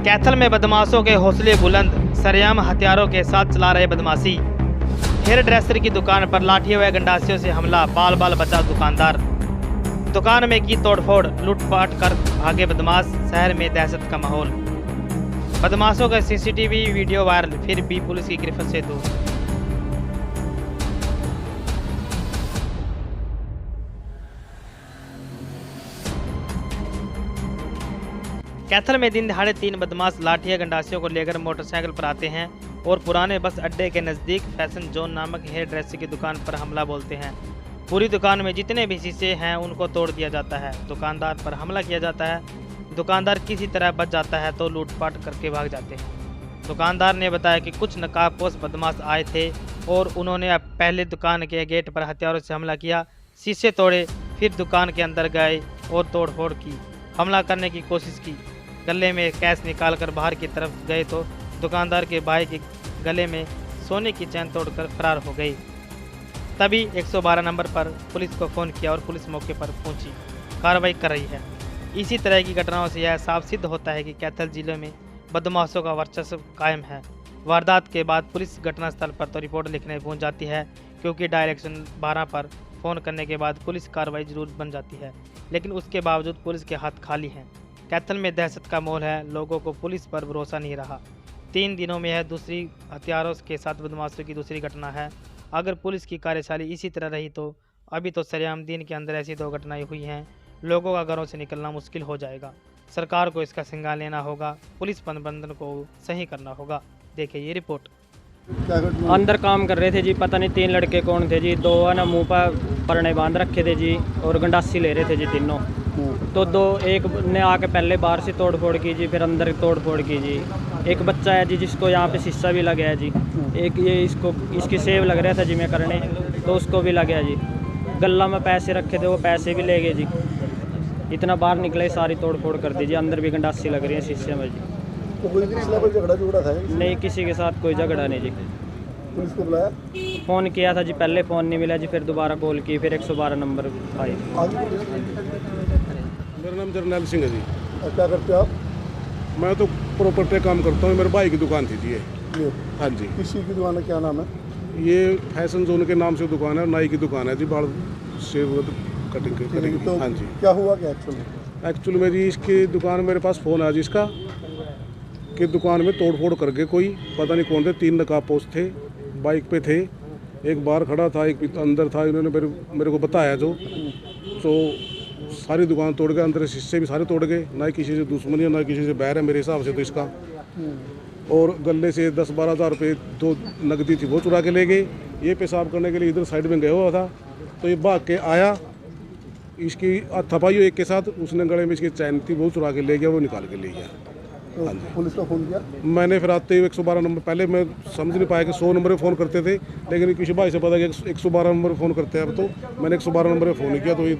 कैथल में बदमाशों के हौसले बुलंद, सरेआम हथियारों के साथ चला रहे बदमाशी। हेयर ड्रेसर की दुकान पर लाठियों व गंडासियों से हमला, बाल बाल बचा दुकानदार। दुकान में की तोड़फोड़, लूटपाट कर भागे बदमाश, शहर में दहशत का माहौल। बदमाशों का सीसीटीवी वीडियो वायरल, फिर भी पुलिस की गिरफ्त से दूर। कैथल में दिन दहाड़े 3 बदमाश लाठियां गंडासियों को लेकर मोटरसाइकिल पर आते हैं और पुराने बस अड्डे के नज़दीक फैशन जोन नामक हेयर ड्रेसर की दुकान पर हमला बोलते हैं। पूरी दुकान में जितने भी शीशे हैं उनको तोड़ दिया जाता है। दुकानदार पर हमला किया जाता है। दुकानदार किसी तरह बच जाता है तो लूटपाट करके भाग जाते हैं। दुकानदार ने बताया कि कुछ नकाबपोश बदमाश आए थे और उन्होंने पहले दुकान के गेट पर हथियारों से हमला किया, शीशे तोड़े, फिर दुकान के अंदर गए और तोड़फोड़ की। हमला करने की कोशिश की। गले में कैश निकालकर बाहर की तरफ गए तो दुकानदार के भाई के गले में सोने की चैन तोड़कर फरार हो गई। तभी 112 नंबर पर पुलिस को फ़ोन किया और पुलिस मौके पर पहुंची, कार्रवाई कर रही है। इसी तरह की घटनाओं से यह साफ सिद्ध होता है कि कैथल जिले में बदमाशों का वर्चस्व कायम है। वारदात के बाद पुलिस घटनास्थल पर तो रिपोर्ट लिखने पहुंच जाती है, क्योंकि डायरेक्शन 12 पर फ़ोन करने के बाद पुलिस कार्रवाई जरूर बन जाती है, लेकिन उसके बावजूद पुलिस के हाथ खाली हैं। कैथल में दहशत का माहौल है, लोगों को पुलिस पर भरोसा नहीं रहा। 3 दिनों में यह दूसरी हथियारों के साथ बदमाशों की दूसरी घटना है। अगर पुलिस की कार्यशैली इसी तरह रही तो अभी तो सरेआम दिन के अंदर ऐसी 2 घटनाएं हुई हैं। लोगों का घरों से निकलना मुश्किल हो जाएगा। सरकार को इसका संज्ञान लेना होगा, पुलिस प्रबंधन को सही करना होगा। देखिए ये रिपोर्ट। अंदर काम कर रहे थे जी, पता नहीं 3 लड़के कौन थे जी। 2 ना मुंह पर परने बांध रखे थे जी और गंडासी ले रहे थे जी तीनों। तो एक ने आके पहले बाहर से तोड़ फोड़ की जी, फिर अंदर तोड़ फोड़ की जी। एक बच्चा है जी जिसको यहाँ पे शीशा भी लग गया है जी। एक ये इसकी सेव लग रहा था जी मैं करने, तो उसको भी लग गया जी। गल्ला में पैसे रखे थे, वो पैसे भी ले गए जी। इतना बाहर निकले सारी तोड़ फोड़ कर दी जी। अंदर भी गंडासी लग रही है शीशे में जी। तो कोई झगड़ा था? नहीं, किसी के साथ कोई झगड़ा नहीं जी। पुलिस को बुलाया? फ़ोन किया था जी, पहले फ़ोन नहीं मिला जी, फिर दोबारा कॉल की, फिर 112 नंबर आई। मेरा नाम जरनैल सिंह है जी। और क्या करते हो आप? मैं तो प्रॉपर्टी काम करता हूँ। मेरे भाई की दुकान थी जी ये। हाँ जी। किसी की दुकान है, क्या नाम है? ये फैशन जोन के नाम से दुकान है, नाई की दुकान है जी, बाल शेव कटिंग करेगी। तो हाँ जी। क्या हुआ क्या एक्चुअली में जी इसकी दुकान, मेरे पास फ़ोन आया जी इसका कि दुकान में तोड़ फोड़ करके कोई पता नहीं कौन थे, 3 नकाबपोश थे, बाइक पे थे। एक बाहर खड़ा था, एक अंदर था। इन्होंने मेरे को बताया जो, तो सारी दुकान तोड़ गए, अंदर शीशे भी सारे तोड़ गए। ना किसी से दुश्मनी है ना किसी से बैर है मेरे हिसाब से तो इसका। और गले से 10-12 हज़ार रुपये 2 नकदी थी वो चुरा के ले गए। ये पेशाब करने के लिए इधर साइड में गया हुआ था, तो ये भाग के आया, इसकी थपाई एक के साथ, उसने गले में इसकी चैन थी वो चुरा के ले गया, वो निकाल के ले गया। तो पुलिस को फ़ोन किया? मैंने फिर आते ही 112 नंबर, पहले मैं समझ नहीं पाया कि 100 नंबर पे फ़ोन करते थे, लेकिन किसी भाई से पता कि 112 नंबर पे फ़ोन करते हैं। अब तो मैंने 112 नंबर पे फ़ोन किया, तो ये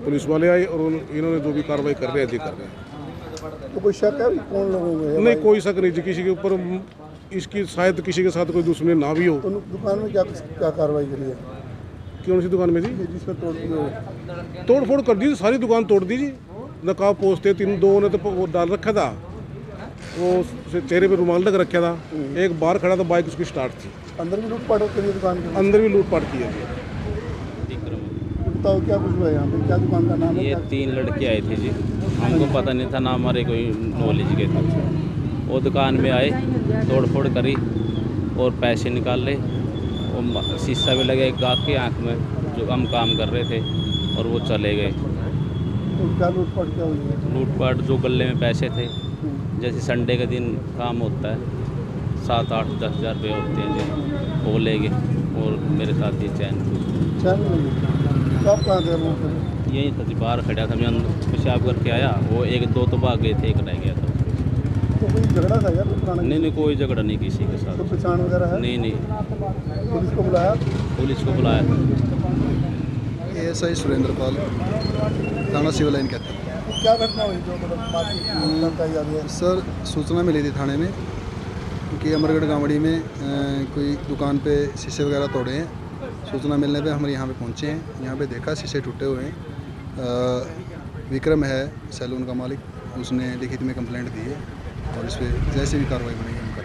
पुलिस वाले आए और इन्होंने जो भी कार्रवाई कर रहे हैं जी कर रहे हैं। तो कोई शक है कौन लोग होंगे? नहीं, कोई शक नहीं जी किसी के ऊपर। इसकी शायद किसी के साथ कोई दुश्मनी ना भी हो। तो दुकान में क्या कार्रवाई करी है? कौन सी दुकान में जी? जिसमें तोड़ फोड़ कर दी, सारी दुकान तोड़ दी जी। नकाब पोस्ट थे 2 ने तो वो डाल रखा था, वो चेहरे पे रुमाल लग रखा था। एक बाहर खड़ा था, बाइक उसकी स्टार्ट थी। अंदर भी लूटपाट करी दुकान के? अंदर भी लूटपाट की है जी। बताओ क्या कुछ हुआ यहाँ पे, क्या दुकान का नाम है? ये 3 लड़के आए थे जी, हमको पता नहीं था ना, हमारे कोई नॉलेज के थे। वो दुकान में आए, तोड़ फोड़ करी और पैसे निकाल ले, और शीशा भी लगे एक गाहक की आँख में जो हम काम कर रहे थे, और वो चले गए। तो क्या लूटपाट क्या हुई है? लूटपाट जो गले में पैसे थे, जैसे संडे के दिन काम होता है, 7-8-10 हज़ार रुपये होते हैं जी, वो ले गए। और मेरे साथ ये चैन तो आप कहाँ थे? यही था जी, बाहर खड़ा था, मैं पेशाब करके आया। वो 1-2 तो भाग गए थे, एक रह गया था। तो कोई झगड़ा था यार पुराना? नहीं, कोई झगड़ा नहीं किसी के साथ। तो पहचान वगैरह है? नहीं। पुलिस को बुलाया? पुलिस को बुलाया। ASI सुरेंद्रपाल, थाना सिविल लाइन कहते हैं। क्या घटना हुई जो मतलब सर, सूचना मिली थी थाने में कि अमरगढ़ गांवड़ी में कोई दुकान पे शीशे वगैरह तोड़े हैं। सूचना मिलने पे हम यहाँ पे पहुँचे हैं। यहाँ पे देखा शीशे टूटे हुए हैं। विक्रम है सैलून का मालिक, उसने लिखित में कंप्लेंट दी है और इस पर जैसे भी कार्रवाई बनेगी हम करेंगे।